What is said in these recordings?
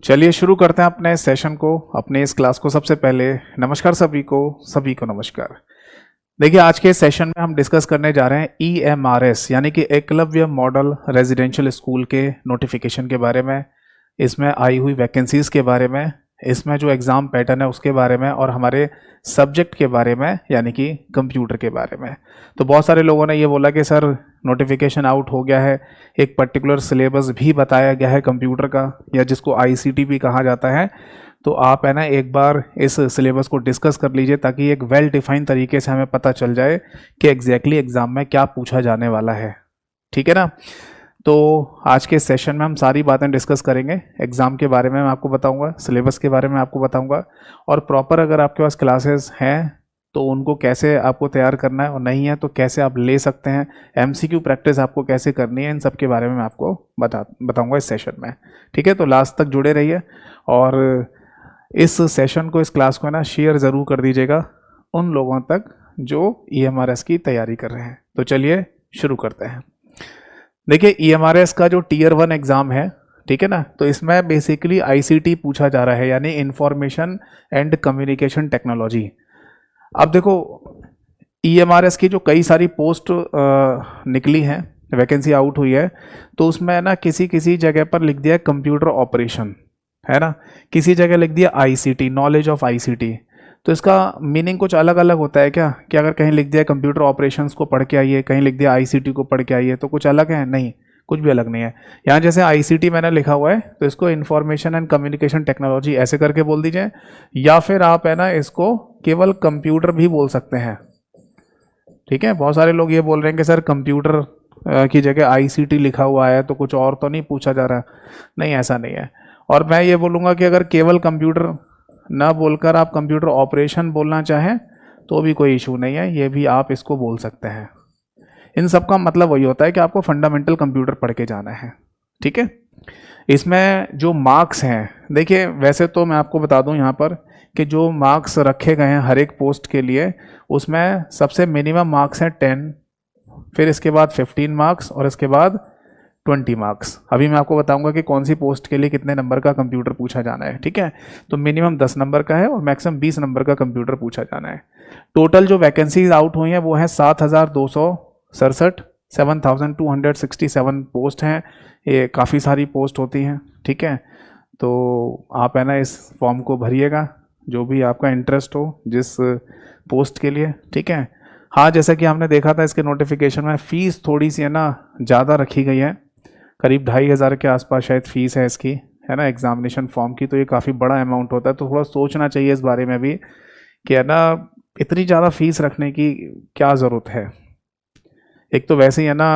चलिए शुरू करते हैं अपने सेशन को, अपने इस क्लास को। सबसे पहले नमस्कार सभी को नमस्कार। देखिए आज के सेशन में हम डिस्कस करने जा रहे हैं EMRS यानी कि एकलव्य मॉडल रेजिडेंशियल स्कूल के नोटिफिकेशन के बारे में, इसमें आई हुई वैकेंसीज़ के बारे में, इसमें जो एग्ज़ाम पैटर्न है उसके बारे में और हमारे सब्जेक्ट के बारे में यानी कि कंप्यूटर के बारे में। तो बहुत सारे लोगों ने ये बोला कि सर नोटिफिकेशन आउट हो गया है, एक पर्टिकुलर सिलेबस भी बताया गया है कंप्यूटर का या जिसको ICT भी कहा जाता है, तो आप है ना एक बार इस सिलेबस को डिस्कस कर लीजिए ताकि एक वेल डिफाइन तरीके से हमें पता चल जाए कि एग्जैक्टली एग्ज़ाम में क्या पूछा जाने वाला है। ठीक है ना। तो आज के सेशन में हम सारी बातें डिस्कस करेंगे। एग्ज़ाम के बारे में मैं आपको बताऊंगा, सिलेबस के बारे में आपको बताऊंगा और प्रॉपर अगर आपके पास क्लासेस हैं तो उनको कैसे आपको तैयार करना है और नहीं है तो कैसे आप ले सकते हैं, MCQ प्रैक्टिस आपको कैसे करनी है, इन सब के बारे में मैं आपको बताऊंगा इस सेशन में। ठीक है, तो लास्ट तक जुड़े रहिए और इस सेशन को, इस क्लास को ना शेयर ज़रूर कर दीजिएगा उन लोगों तक जो EMRS की तैयारी कर रहे हैं। तो चलिए शुरू करते हैं। देखिए EMRS का जो Tier 1 एग्ज़ाम है, ठीक है ना, तो इसमें बेसिकली ICT पूछा जा रहा है यानी इंफॉर्मेशन एंड कम्युनिकेशन टेक्नोलॉजी। अब देखो EMRS की जो कई सारी पोस्ट निकली हैं, वैकेंसी आउट हुई है, तो उसमें ना किसी जगह पर लिख दिया है कंप्यूटर ऑपरेशन, है ना, किसी जगह लिख दिया ICT, नॉलेज ऑफ ICT। तो इसका मीनिंग कुछ अलग अलग होता है क्या कि अगर कहीं लिख दिया कंप्यूटर ऑपरेशंस को पढ़ के आइए, कहीं लिख दिया ICT को पढ़ के आइए, तो कुछ अलग है? नहीं, कुछ भी अलग नहीं है। यहाँ जैसे ICT मैंने लिखा हुआ है तो इसको इंफॉर्मेशन एंड कम्युनिकेशन टेक्नोलॉजी ऐसे करके बोल दीजिए, या फिर आप है ना इसको केवल कंप्यूटर भी बोल सकते हैं। ठीक है, बहुत सारे लोग ये बोल रहे हैं कि सर कंप्यूटर की जगह ICT लिखा हुआ है तो कुछ और तो नहीं पूछा जा रहा। नहीं, ऐसा नहीं है। और मैं ये बोलूँगा कि अगर केवल कंप्यूटर ना बोलकर आप कंप्यूटर ऑपरेशन बोलना चाहें तो भी कोई इशू नहीं है, ये भी आप इसको बोल सकते हैं। इन सब का मतलब वही होता है कि आपको फंडामेंटल कंप्यूटर पढ़ के जाना है। ठीक है, इसमें जो मार्क्स हैं, देखिए वैसे तो मैं आपको बता दूं यहाँ पर कि जो मार्क्स रखे गए हैं हर एक पोस्ट के लिए, उसमें सबसे मिनिमम मार्क्स हैं 10, फिर इसके बाद 15 मार्क्स और इसके बाद 20 मार्क्स। अभी मैं आपको बताऊंगा कि कौन सी पोस्ट के लिए कितने नंबर का कंप्यूटर पूछा जाना है। ठीक है, तो मिनिमम 10 नंबर का है और मैक्सिमम 20 नंबर का कंप्यूटर पूछा जाना है। टोटल जो वैकेंसीज आउट हुई हैं वो है 7,267, 7,267 पोस्ट हैं। ये काफ़ी सारी पोस्ट होती हैं। ठीक है, तो आप है ना इस फॉर्म को भरिएगा जो भी आपका इंटरेस्ट हो जिस पोस्ट के लिए। ठीक है, हाँ जैसा कि हमने देखा था इसके नोटिफिकेशन में फ़ीस थोड़ी सी है ना ज़्यादा रखी गई है, करीब 2,500 के आसपास शायद फ़ीस है इसकी, है ना, एग्जामिनेशन फॉर्म की। तो ये काफ़ी बड़ा अमाउंट होता है, तो थोड़ा सोचना चाहिए इस बारे में भी कि है ना इतनी ज़्यादा फीस रखने की क्या ज़रूरत है। एक तो वैसे ही है ना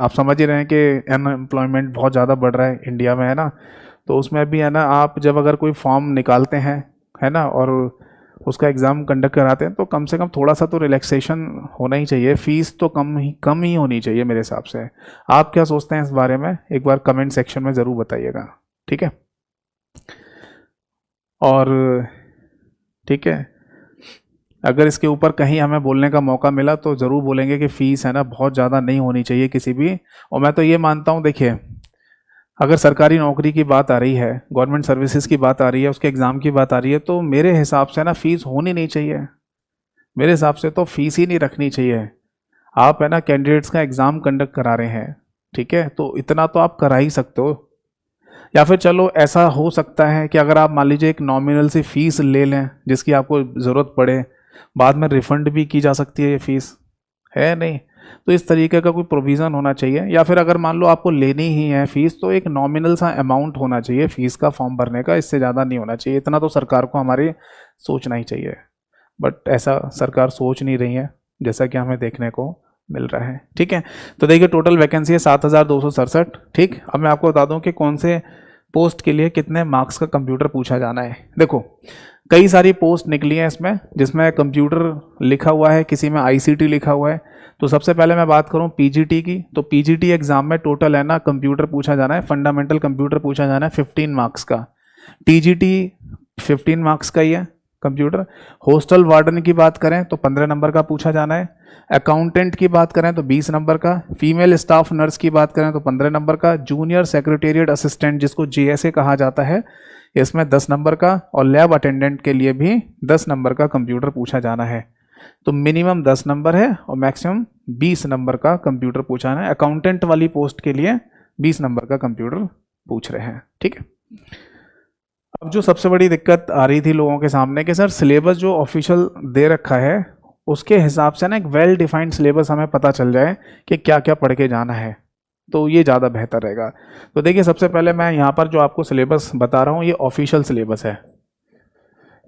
आप समझ ही रहे हैं कि अनएम्प्लॉयमेंट बहुत ज़्यादा बढ़ रहा है इंडिया में, है ना, तो उसमें भी है ना आप जब अगर कोई फॉर्म निकालते हैं, है ना, और उसका एग्ज़ाम कंडक्ट कराते हैं तो कम से कम थोड़ा सा तो रिलैक्सेशन होना ही चाहिए। फ़ीस तो कम ही होनी चाहिए मेरे हिसाब से। आप क्या सोचते हैं इस बारे में, एक बार कमेंट सेक्शन में ज़रूर बताइएगा। ठीक है, और ठीक है, अगर इसके ऊपर कहीं हमें बोलने का मौका मिला तो ज़रूर बोलेंगे कि फ़ीस है ना बहुत ज़्यादा नहीं होनी चाहिए किसी भी। और मैं तो ये मानता हूँ, देखिए अगर सरकारी नौकरी की बात आ रही है, गवर्नमेंट सर्विसेज की बात आ रही है, उसके एग्ज़ाम की बात आ रही है, तो मेरे हिसाब से ना फ़ीस होनी नहीं चाहिए। मेरे हिसाब से तो फ़ीस ही नहीं रखनी चाहिए। आप है ना कैंडिडेट्स का एग्ज़ाम कंडक्ट करा रहे हैं, ठीक है, तो इतना तो आप करा ही सकते हो। या फिर चलो ऐसा हो सकता है कि अगर आप मान लीजिए एक नॉमिनल सी फ़ीस ले लें जिसकी आपको ज़रूरत पड़े, बाद में रिफ़ंड भी की जा सकती है ये फ़ीस, है नहीं, तो इस तरीके का कोई प्रोविज़न होना चाहिए। या फिर अगर मान लो आपको लेनी ही है फ़ीस तो एक नॉमिनल सा अमाउंट होना चाहिए फ़ीस का फॉर्म भरने का, इससे ज़्यादा नहीं होना चाहिए। इतना तो सरकार को हमारी सोचना ही चाहिए, बट ऐसा सरकार सोच नहीं रही है जैसा कि हमें देखने को मिल रहा है। ठीक है, तो देखिए टोटल वैकेंसी है 7,267। ठीक, अब मैं आपको बता दूं कि कौन से पोस्ट के लिए कितने मार्क्स का कंप्यूटर पूछा जाना है। देखो कई सारी पोस्ट निकली हैं इसमें जिसमें कंप्यूटर लिखा हुआ है, किसी में ICT लिखा हुआ है। तो सबसे पहले मैं बात करूं PGT की, तो PGT एग्जाम में टोटल है ना कंप्यूटर पूछा जाना है, फंडामेंटल कंप्यूटर पूछा जाना है 15 मार्क्स का। TGT 15 मार्क्स का ही है कंप्यूटर। हॉस्टल वार्डन की बात करें तो 15 नंबर का पूछा जाना है। अकाउंटेंट की बात करें तो 20 नंबर का। फीमेल स्टाफ नर्स की बात करें तो 15 नंबर का। जूनियर सेक्रेटेरिएट असिस्टेंट जिसको जीएसए कहा जाता है इसमें 10 नंबर का, और लैब अटेंडेंट के लिए भी 10 नंबर का कंप्यूटर पूछा जाना है। तो मिनिमम 10 नंबर है और मैक्सिमम 20 नंबर का कंप्यूटर पूछाना है। अकाउंटेंट वाली पोस्ट के लिए 20 नंबर का कंप्यूटर पूछ रहे हैं, ठीक है। अब जो सबसे बड़ी दिक्कत आ रही थी लोगों के सामने कि सर सिलेबस जो ऑफिशियल दे रखा है उसके हिसाब से ना एक वेल डिफाइंड सिलेबस हमें पता चल जाए कि क्या क्या पढ़ के जाना है, तो ये ज़्यादा बेहतर रहेगा। तो देखिए सबसे पहले मैं यहाँ पर जो आपको सिलेबस बता रहा हूँ ये ऑफिशियल सिलेबस है,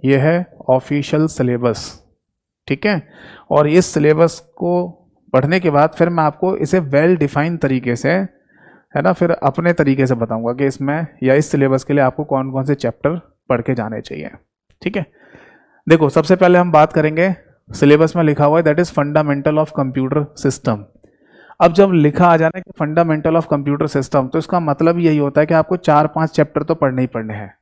ये है ऑफिशियल सिलेबस, ठीक है। और इस सिलेबस को पढ़ने के बाद फिर मैं आपको इसे वेल डिफाइन तरीके से, है ना, फिर अपने तरीके से बताऊंगा कि इसमें या इस सिलेबस के लिए आपको कौन कौन से चैप्टर पढ़ के जाने चाहिए, ठीक है। देखो सबसे पहले हम बात करेंगे, सिलेबस में लिखा हुआ है that is fundamental of computer system. अब जब लिखा आ जाना है कि फंडामेंटल ऑफ कंप्यूटर सिस्टम, तो इसका मतलब यही होता है कि आपको 4-5 चैप्टर तो पढ़ने ही पढ़ने हैं,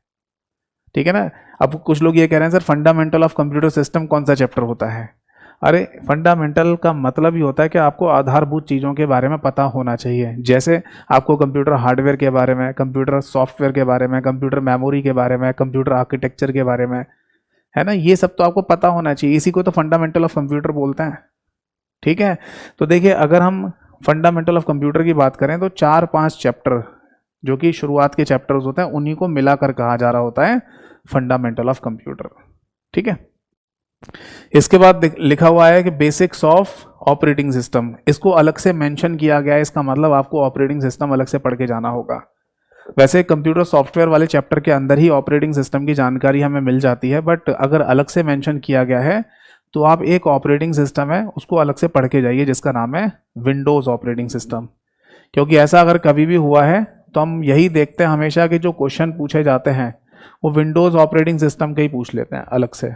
ठीक है ना। अब कुछ लोग ये कह रहे हैं sir fundamental of computer system कौन सा चैप्टर होता है? अरे फंडामेंटल का मतलब ही होता है कि आपको आधारभूत चीज़ों के बारे में पता होना चाहिए। जैसे आपको कंप्यूटर हार्डवेयर के बारे में, कंप्यूटर सॉफ्टवेयर के बारे में, कंप्यूटर मेमोरी के बारे में, कंप्यूटर आर्किटेक्चर के बारे में, है ना, ये सब तो आपको पता होना चाहिए। इसी को तो फंडामेंटल ऑफ कंप्यूटर बोलते हैं, ठीक है। तो देखिए अगर हम फंडामेंटल ऑफ कंप्यूटर की बात करें तो 4-5 चैप्टर जो कि शुरुआत के चैप्टर्स होते हैं उन्हीं को मिलाकर कहा जा रहा होता है फंडामेंटल ऑफ कंप्यूटर, ठीक है। इसके बाद लिखा हुआ है कि बेसिक्स ऑफ ऑपरेटिंग सिस्टम, इसको अलग से मेंशन किया गया है। इसका मतलब आपको ऑपरेटिंग सिस्टम अलग से पढ़ के जाना होगा। वैसे कंप्यूटर सॉफ्टवेयर वाले चैप्टर के अंदर ही ऑपरेटिंग सिस्टम की जानकारी हमें मिल जाती है, बट अगर अलग से मेंशन किया गया है तो आप एक ऑपरेटिंग सिस्टम है उसको अलग से पढ़ के जाइए जिसका नाम है विंडोज़ ऑपरेटिंग सिस्टम। क्योंकि ऐसा अगर कभी भी हुआ है तो हम यही देखते हैं हमेशा कि जो क्वेश्चन पूछे जाते हैं वो विंडोज़ ऑपरेटिंग सिस्टम के ही पूछ लेते हैं अलग से।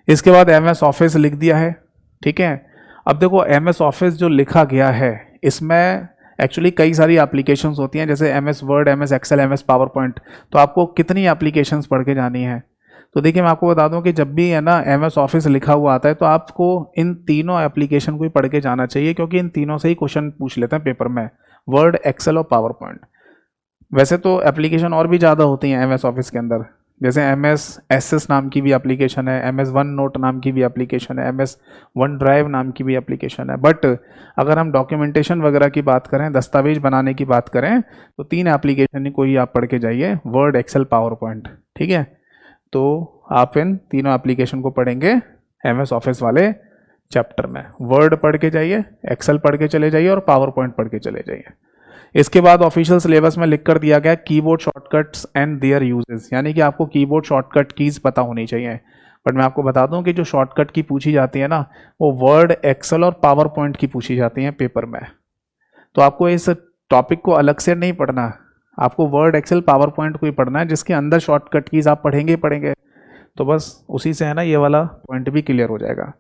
इसके बाद MS ऑफिस लिख दिया है, ठीक है। अब देखो MS ऑफिस जो लिखा गया है इसमें एक्चुअली कई सारी एप्लीकेशंस होती हैं, जैसे MS Word, MS Excel, MS PowerPoint. तो आपको कितनी एप्लीकेशंस पढ़ के जानी है? तो देखिए मैं आपको बता दूं कि जब भी है ना MS ऑफिस लिखा हुआ आता है तो आपको इन तीनों एप्लीकेशन को ही पढ़ के जाना चाहिए, क्योंकि इन तीनों से ही क्वेश्चन पूछ लेते हैं पेपर में, वर्ड, एक्सेल और पावर पॉइंट। वैसे तो एप्लीकेशन और भी ज़्यादा होती हैं MS ऑफिस के अंदर, जैसे MS Access नाम की भी एप्लीकेशन है, MS वन नोट नाम की भी एप्लीकेशन है, MS वन ड्राइव नाम की भी एप्लीकेशन है। बट अगर हम डॉक्यूमेंटेशन वगैरह की बात करें, दस्तावेज बनाने की बात करें, तो 3 एप्लीकेशन ही कोई आप पढ़ के जाइए, वर्ड, एक्सेल, पावर पॉइंट, ठीक है। तो आप इन तीनों एप्लीकेशन को पढ़ेंगे MS ऑफिस वाले चैप्टर में। वर्ड पढ़ के जाइए, एक्सेल पढ़ के चले जाइए और पावर पॉइंट पढ़ के चले जाइए। इसके बाद ऑफिशियल सिलेबस में लिख कर दिया गया keyboard shortcuts and there uses, यानी कि आपको कीबोर्ड शॉर्टकट कीज पता होनी चाहिए। बट मैं आपको बता दूं कि जो शॉर्टकट की पूछी जाती है ना वो वर्ड, एक्सेल और पावर पॉइंट की पूछी जाती हैं पेपर में। तो आपको इस टॉपिक को अलग से नहीं पढ़ना, आपको वर्ड, एक्सेल, पावर पॉइंट को ही पढ़ना है, जिसके अंदर शॉर्टकट कीज आप पढ़ेंगे ही पढ़ेंगे। तो बस उसी से है ना ये वाला पॉइंट भी क्लियर हो जाएगा।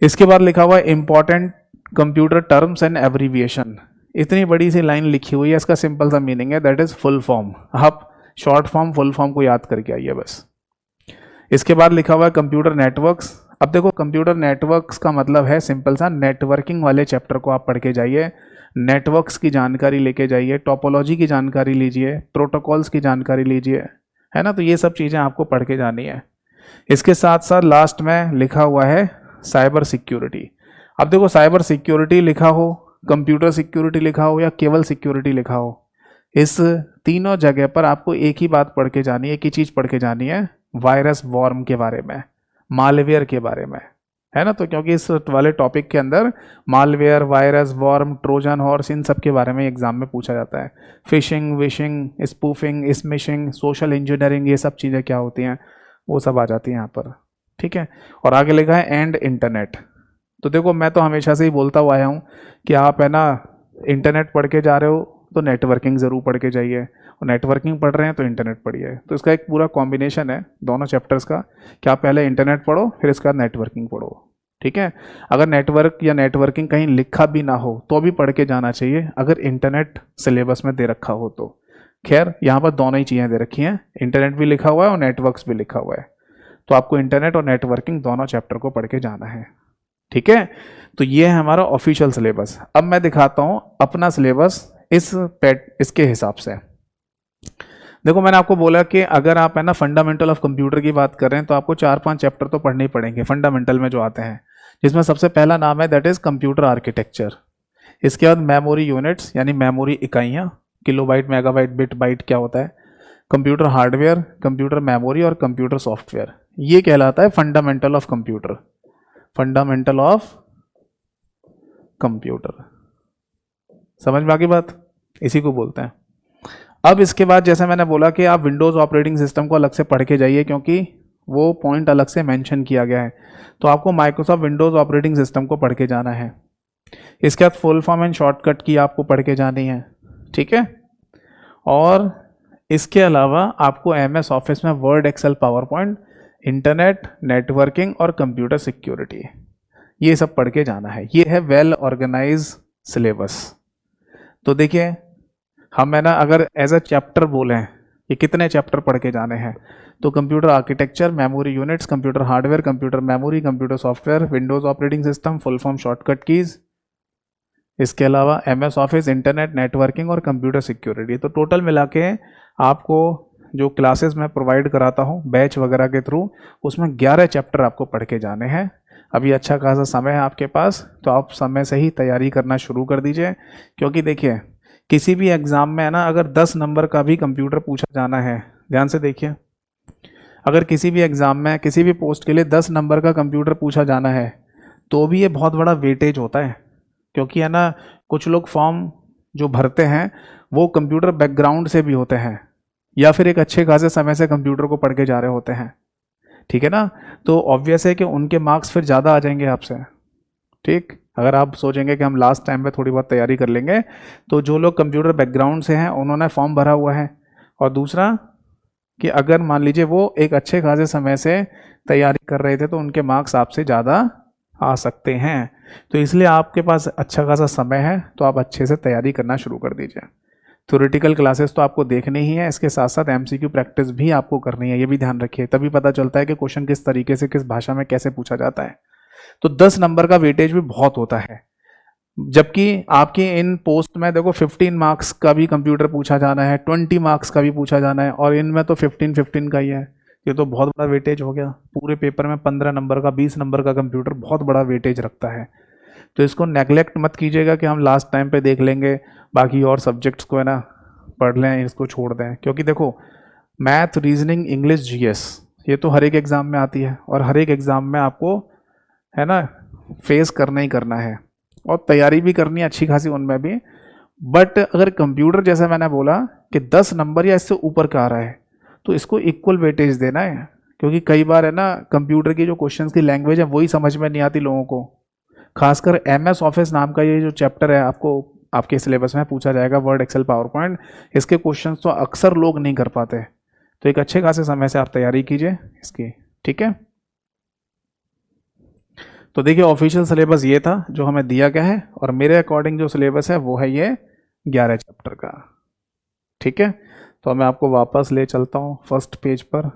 इसके बाद लिखा हुआ है important computer terms and abbreviation. इतनी बड़ी सी लाइन लिखी हुई है, इसका सिंपल सा मीनिंग है दैट इज फुल फॉर्म। आप शॉर्ट फॉर्म फुल फॉर्म को याद करके आइए बस। इसके बाद लिखा हुआ है कंप्यूटर नेटवर्क्स। अब देखो कंप्यूटर नेटवर्क्स का मतलब है सिंपल सा नेटवर्किंग वाले चैप्टर को आप पढ़ के जाइए, नेटवर्क्स की जानकारी लेके जाइए, टोपोलॉजी की जानकारी लीजिए, प्रोटोकॉल्स की जानकारी लीजिए, है ना। तो ये सब चीज़ें आपको पढ़ के जानी है। इसके साथ साथ लास्ट में लिखा हुआ है साइबर सिक्योरिटी। अब देखो साइबर सिक्योरिटी लिखा हो, कंप्यूटर सिक्योरिटी लिखा हो या केवल सिक्योरिटी लिखा हो, इस तीनों जगह पर आपको एक ही बात पढ़ के जानी है, एक ही चीज़ पढ़ के जानी है, वायरस वॉर्म के बारे में, मालवेयर के बारे में, है ना। तो क्योंकि इस वाले टॉपिक के अंदर malware, virus, worm, trojan horse, इन सब के बारे में एग्जाम में पूछा जाता है। Phishing, vishing, spoofing, smishing, social engineering, ये सब चीज़ें क्या होती हैं वो सब आ जाती हैं यहाँ पर, ठीक है। और आगे लिखा है एंड इंटरनेट। तो देखो मैं तो हमेशा से ही बोलता हुआ आया हूँ कि आप है ना इंटरनेट पढ़ के जा रहे हो तो नेटवर्किंग ज़रूर पढ़ के जाइए, और नेटवर्किंग पढ़ रहे हैं तो इंटरनेट पढ़िए। तो इसका एक पूरा कॉम्बिनेशन है दोनों चैप्टर्स का कि आप पहले इंटरनेट पढ़ो फिर इसके बाद नेटवर्किंग पढ़ो, ठीक है। अगर नेटवर्क या नेटवर्किंग कहीं लिखा भी ना हो तो भी पढ़ के जाना चाहिए, अगर इंटरनेट सिलेबस में दे रखा हो तो। खैर यहाँ पर दोनों ही चीज़ें दे रखी हैं, इंटरनेट भी लिखा हुआ है और नेटवर्क्स भी लिखा हुआ है। तो आपको इंटरनेट और नेटवर्किंग दोनों चैप्टर को पढ़ के जाना है। ठीक है, तो ये है हमारा ऑफिशियल सिलेबस। अब मैं दिखाता हूँ अपना सिलेबस इसके हिसाब से। देखो मैंने आपको बोला कि अगर आप है ना फंडामेंटल ऑफ कंप्यूटर की बात कर रहे हैं तो आपको 4-5 चैप्टर तो पढ़ने ही पड़ेंगे फंडामेंटल में जो आते हैं, जिसमें सबसे पहला नाम है दैट इज कंप्यूटर आर्किटेक्चर। इसके बाद मेमोरी यूनिट्स यानी मेमोरी इकाइयाँ, किलोबाइट, मेगाबाइट, बिट, बाइट क्या होता है, कंप्यूटर हार्डवेयर, कंप्यूटर मेमोरी और कंप्यूटर सॉफ्टवेयर, ये कहलाता है fundamental of computer. Fundamental of computer, समझ में आ गई बात, इसी को बोलते हैं। अब इसके बाद जैसे मैंने बोला कि आप विंडोज़ ऑपरेटिंग सिस्टम को अलग से पढ़ के जाइए क्योंकि वो पॉइंट अलग से मेंशन किया गया है, तो आपको माइक्रोसॉफ्ट विंडोज़ ऑपरेटिंग सिस्टम को पढ़ के जाना है। इसके बाद फुल फॉर्म एंड शॉर्टकट की आपको पढ़ के जानी है, ठीक है। और इसके अलावा आपको एमएस ऑफिस में Word, Excel, PowerPoint, internet, networking और कंप्यूटर सिक्योरिटी, ये सब पढ़ के जाना है। ये है वेल ऑर्गेनाइज सिलेबस। तो देखिए हम है ना अगर एज अ चैप्टर बोलें ये कितने चैप्टर पढ़ के जाने हैं, तो computer architecture, memory units, computer hardware, computer memory, computer software, Windows operating system, full form shortcut keys, इसके अलावा एमएस ऑफिस, इंटरनेट, नेटवर्किंग और कंप्यूटर सिक्योरिटी। तो टोटल मिला के आपको जो क्लासेस मैं प्रोवाइड कराता हूँ बैच वगैरह के थ्रू, उसमें 11 चैप्टर आपको पढ़ के जाने हैं। अभी अच्छा खासा समय है आपके पास, तो आप समय से ही तैयारी करना शुरू कर दीजिए, क्योंकि देखिए किसी भी एग्ज़ाम में है ना अगर 10 नंबर का भी कंप्यूटर पूछा जाना है, ध्यान से देखिए, अगर किसी भी एग्ज़ाम में किसी भी पोस्ट के लिए 10 नंबर का कंप्यूटर पूछा जाना है तो भी ये बहुत बड़ा वेटेज होता है, क्योंकि है ना कुछ लोग फॉर्म जो भरते हैं वो कंप्यूटर बैकग्राउंड से भी होते हैं या फिर एक अच्छे खासे समय से कंप्यूटर को पढ़ के जा रहे होते हैं, ठीक है ना। तो ऑब्वियस है कि उनके मार्क्स फिर ज़्यादा आ जाएंगे आपसे, ठीक। अगर आप सोचेंगे कि हम लास्ट टाइम में थोड़ी बहुत तैयारी कर लेंगे, तो जो लोग कंप्यूटर बैकग्राउंड से हैं उन्होंने फॉर्म भरा हुआ है, और दूसरा कि अगर मान लीजिए वो एक अच्छे खासे समय से तैयारी कर रहे थे तो उनके मार्क्स आपसे ज़्यादा आ सकते हैं। तो इसलिए आपके पास अच्छा खासा समय है, तो आप अच्छे से तैयारी करना शुरू कर दीजिए। थ्योरेटिकल क्लासेस तो आपको देखने ही है, इसके साथ साथ एमसीक्यू प्रैक्टिस भी आपको करनी है, ये भी ध्यान रखिए, तभी पता चलता है कि क्वेश्चन किस तरीके से किस भाषा में कैसे पूछा जाता है। तो 10 नंबर का वेटेज भी बहुत होता है, जबकि आपकी इन पोस्ट में देखो 15 मार्क्स का भी कंप्यूटर पूछा जाना है, 20 मार्क्स का भी पूछा जाना है, और इनमें तो 15 का ही है। ये तो बहुत बड़ा वेटेज हो गया। पूरे पेपर में 15 नंबर का, 20 नंबर का कंप्यूटर बहुत बड़ा वेटेज रखता है। तो इसको नेगलेक्ट मत कीजिएगा कि हम लास्ट टाइम पे देख लेंगे, बाकी और सब्जेक्ट्स को है ना पढ़ लें, इसको छोड़ दें। क्योंकि देखो मैथ, रीजनिंग, इंग्लिश, जीएस ये तो हर एक एग्ज़ाम में आती है, और हर एक एग्ज़ाम में आपको है ना फेस करना ही करना है, और तैयारी भी करनी है अच्छी खासी उनमें भी। बट अगर कंप्यूटर जैसे मैंने बोला कि 10 नंबर या इससे ऊपर का आ रहा है तो इसको इक्वल वेटेज देना है, क्योंकि कई बार है ना कंप्यूटर की जो क्वेश्चंस की लैंग्वेज है वही समझ में नहीं आती लोगों को। खासकर एमएस ऑफिस नाम का ये जो चैप्टर है आपको आपके सिलेबस में पूछा जाएगा, वर्ड, एक्सेल, पावर पॉइंट, इसके क्वेश्चंस तो अक्सर लोग नहीं कर पाते। तो एक अच्छे खासे समय से आप तैयारी कीजिए इसकी, ठीक है। तो देखिए ऑफिशियल सिलेबस ये था जो हमें दिया गया है, और मेरे अकॉर्डिंग जो सिलेबस है वो है ये 11 चैप्टर का, ठीक है। तो मैं आपको वापस ले चलता हूँ फर्स्ट पेज पर,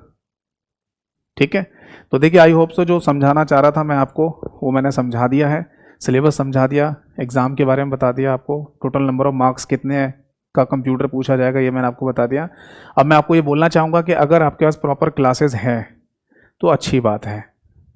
ठीक है। तो देखिए आई होप सो जो समझाना चाह रहा था मैं आपको वो मैंने समझा दिया है, सिलेबस समझा दिया, एग्ज़ाम के बारे में बता दिया आपको, टोटल नंबर ऑफ मार्क्स कितने का कंप्यूटर पूछा जाएगा ये मैंने आपको बता दिया। अब मैं आपको ये बोलना चाहूँगा कि अगर आपके पास प्रॉपर क्लासेस हैं तो अच्छी बात है,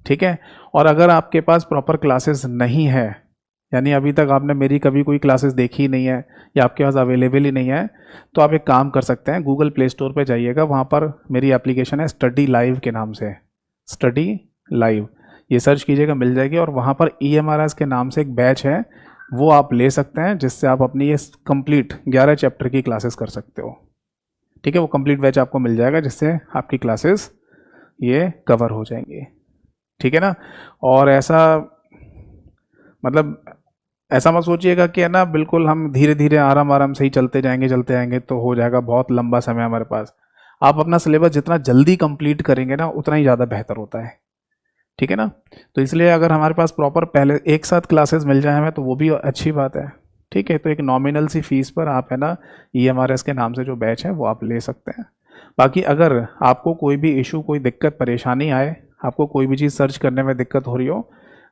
ठीक है। और अगर आपके पास प्रॉपर क्लासेस नहीं है, यानी अभी तक आपने मेरी कभी कोई क्लासेस देखी ही नहीं है या आपके पास अवेलेबल ही नहीं है, तो आप एक काम कर सकते हैं, गूगल प्ले स्टोर पे जाइएगा, वहाँ पर मेरी एप्लीकेशन है स्टडी लाइव के नाम से, स्टडी लाइव, ये सर्च कीजिएगा मिल जाएगी। और वहाँ पर EMRS के नाम से एक बैच है, वो आप ले सकते हैं, जिससे आप अपनी ये कंप्लीट 11 चैप्टर की क्लासेस कर सकते हो, ठीक है। वो कंप्लीट बैच आपको मिल जाएगा जिससे आपकी क्लासेस ये कवर हो जाएंगी, ठीक है ना। और ऐसा मतलब ऐसा मत सोचिएगा कि है ना बिल्कुल हम धीरे धीरे आराम आराम से ही चलते जाएंगे तो हो जाएगा, बहुत लंबा समय हमारे पास। आप अपना सिलेबस जितना जल्दी कंप्लीट करेंगे ना उतना ही ज़्यादा बेहतर होता है, ठीक है ना। तो इसलिए अगर हमारे पास प्रॉपर पहले एक साथ क्लासेस मिल जाए हमें तो वो भी अच्छी बात है, ठीक है। तो एक नॉमिनल सी फीस पर आप है ना EMRS के नाम से जो बैच है वो आप ले सकते हैं। बाकी अगर आपको कोई भी इशू, कोई दिक्कत परेशानी आए, आपको कोई भी चीज़ सर्च करने में दिक्कत हो रही हो,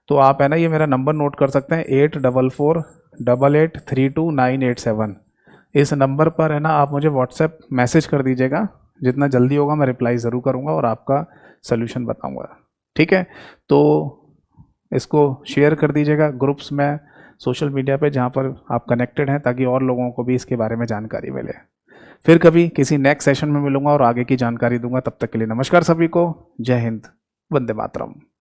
तो आप है ना ये मेरा नंबर नोट कर सकते हैं 8448832987। इस नंबर पर है ना आप मुझे व्हाट्सएप मैसेज कर दीजिएगा, जितना जल्दी होगा मैं रिप्लाई ज़रूर करूँगा और आपका सल्यूशन बताऊँगा। ठीक है, तो इसको शेयर कर दीजिएगा ग्रुप्स में, सोशल मीडिया पे जहाँ पर आप कनेक्टेड हैं, ताकि और लोगों को भी इसके बारे में जानकारी मिले। फिर कभी किसी नेक्स्ट सेशन में मिलूंगा और आगे की जानकारी दूंगा। तब तक के लिए नमस्कार सभी को। जय हिंद, वंदे मातरम।